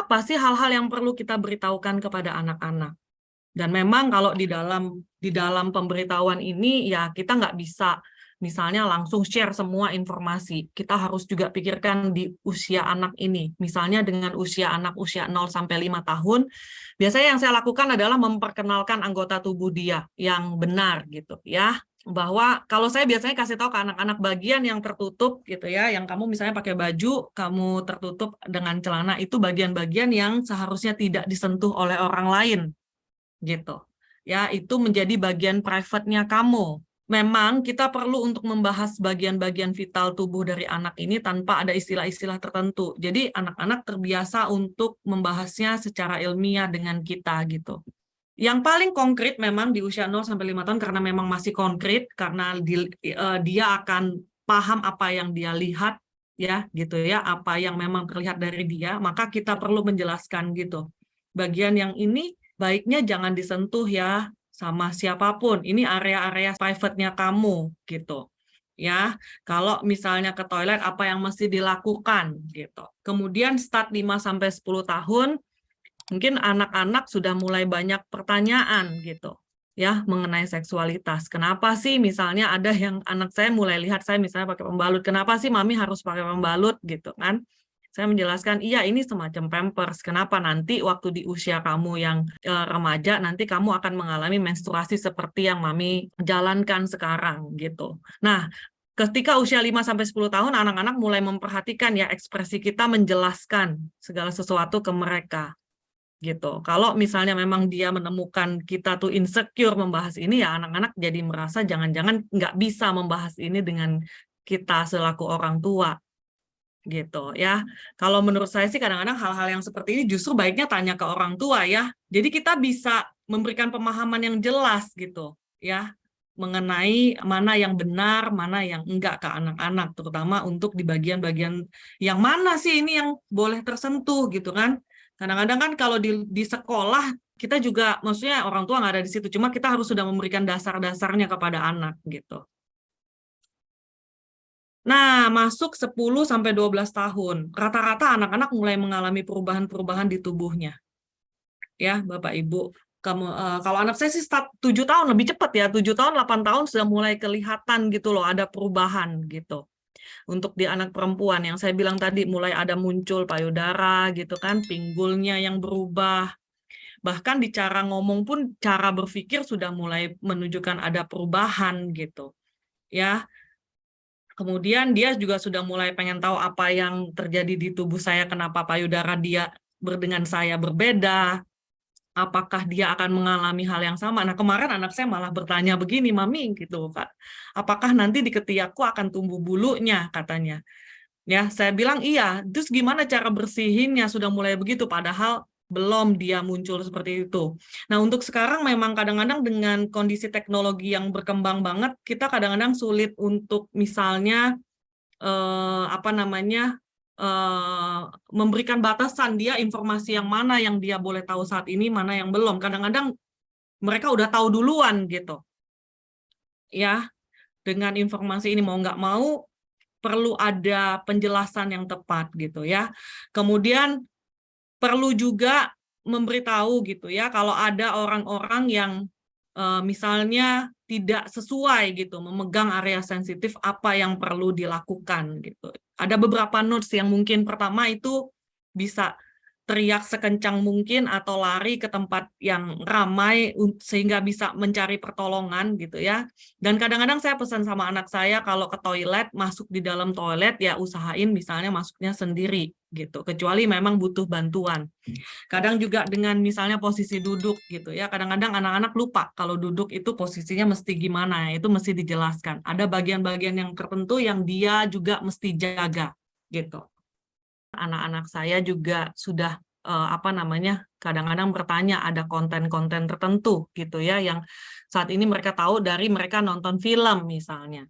apa sih hal-hal yang perlu kita beritahukan kepada anak-anak. Dan memang kalau di dalam pemberitahuan ini ya kita nggak bisa misalnya langsung share semua informasi. Kita harus juga pikirkan di usia anak ini. Misalnya dengan anak usia 0 sampai 5 tahun, biasanya yang saya lakukan adalah memperkenalkan anggota tubuh dia yang benar gitu ya. Bahwa kalau saya biasanya kasih tahu ke anak-anak bagian yang tertutup gitu ya, yang kamu misalnya pakai baju, kamu tertutup dengan celana, itu bagian-bagian yang seharusnya tidak disentuh oleh orang lain gitu. Ya, itu menjadi bagian private-nya kamu. Memang kita perlu untuk membahas bagian-bagian vital tubuh dari anak ini tanpa ada istilah-istilah tertentu. Jadi anak-anak terbiasa untuk membahasnya secara ilmiah dengan kita gitu. Yang paling konkret memang di usia 0 sampai 5 tahun karena memang masih konkret karena dia akan paham apa yang dia lihat ya gitu ya, apa yang memang terlihat dari dia, maka kita perlu menjelaskan gitu. Bagian yang ini baiknya jangan disentuh ya sama siapapun. Ini area-area private-nya kamu gitu. Ya, kalau misalnya ke toilet apa yang mesti dilakukan gitu. Kemudian start 5 sampai 10 tahun mungkin anak-anak sudah mulai banyak pertanyaan gitu ya mengenai seksualitas. Kenapa sih misalnya ada yang anak saya mulai lihat saya misalnya pakai pembalut. Kenapa sih mami harus pakai pembalut gitu kan? Saya menjelaskan, iya ini semacam pampers. Kenapa nanti waktu di usia kamu yang remaja, nanti kamu akan mengalami menstruasi seperti yang mami jalankan sekarang gitu. Nah, ketika usia 5-10 tahun, anak-anak mulai memperhatikan ya ekspresi kita menjelaskan segala sesuatu ke mereka gitu. Kalau misalnya memang dia menemukan kita tuh insecure membahas ini, ya anak-anak jadi merasa jangan-jangan nggak bisa membahas ini dengan kita selaku orang tua gitu ya. Kalau menurut saya sih kadang-kadang hal-hal yang seperti ini justru baiknya tanya ke orang tua ya. Jadi kita bisa memberikan pemahaman yang jelas gitu ya mengenai mana yang benar, mana yang enggak ke anak-anak, terutama untuk di bagian-bagian yang mana sih ini yang boleh tersentuh gitu kan. Kadang-kadang kan kalau di sekolah kita juga maksudnya orang tua nggak ada di situ, cuma kita harus sudah memberikan dasar-dasarnya kepada anak gitu. Nah, masuk 10-12 tahun, rata-rata anak-anak mulai mengalami perubahan-perubahan di tubuhnya. Ya, Bapak Ibu. Kalau anak saya sih start 7 tahun, lebih cepat ya. 7 tahun, 8 tahun sudah mulai kelihatan gitu loh, ada perubahan gitu. Untuk di anak perempuan, yang saya bilang tadi, mulai ada muncul payudara gitu kan, pinggulnya yang berubah. Bahkan di cara ngomong pun, cara berpikir sudah mulai menunjukkan ada perubahan gitu. Ya, kemudian dia juga sudah mulai pengen tahu apa yang terjadi di tubuh saya, kenapa payudara dia dengan saya berbeda, apakah dia akan mengalami hal yang sama. Nah, kemarin anak saya malah bertanya begini, Mami, gitu, Kak, apakah nanti di ketiakku akan tumbuh bulunya, katanya. Ya, saya bilang iya, terus gimana cara bersihinnya, sudah mulai begitu, padahal belum dia muncul seperti itu. Nah, untuk sekarang memang kadang-kadang dengan kondisi teknologi yang berkembang banget, kita kadang-kadang sulit untuk misalnya memberikan batasan dia informasi yang mana yang dia boleh tahu saat ini, mana yang belum. Kadang-kadang mereka udah tahu duluan gitu. Ya, dengan informasi ini mau nggak mau perlu ada penjelasan yang tepat gitu ya. Kemudian perlu juga memberitahu gitu ya kalau ada orang-orang yang misalnya tidak sesuai gitu memegang area sensitif, apa yang perlu dilakukan gitu. Ada beberapa notes yang mungkin pertama itu bisa teriak sekencang mungkin atau lari ke tempat yang ramai sehingga bisa mencari pertolongan gitu ya. Dan kadang-kadang saya pesan sama anak saya kalau ke toilet, masuk di dalam toilet ya usahain misalnya masuknya sendiri gitu, kecuali memang butuh bantuan. Kadang juga dengan misalnya posisi duduk gitu ya, kadang-kadang anak-anak lupa kalau duduk itu posisinya mesti gimana, itu mesti dijelaskan. Ada bagian-bagian yang tertentu yang dia juga mesti jaga gitu. Anak-anak saya juga sudah kadang-kadang bertanya ada konten-konten tertentu gitu ya yang saat ini mereka tahu dari mereka nonton film misalnya.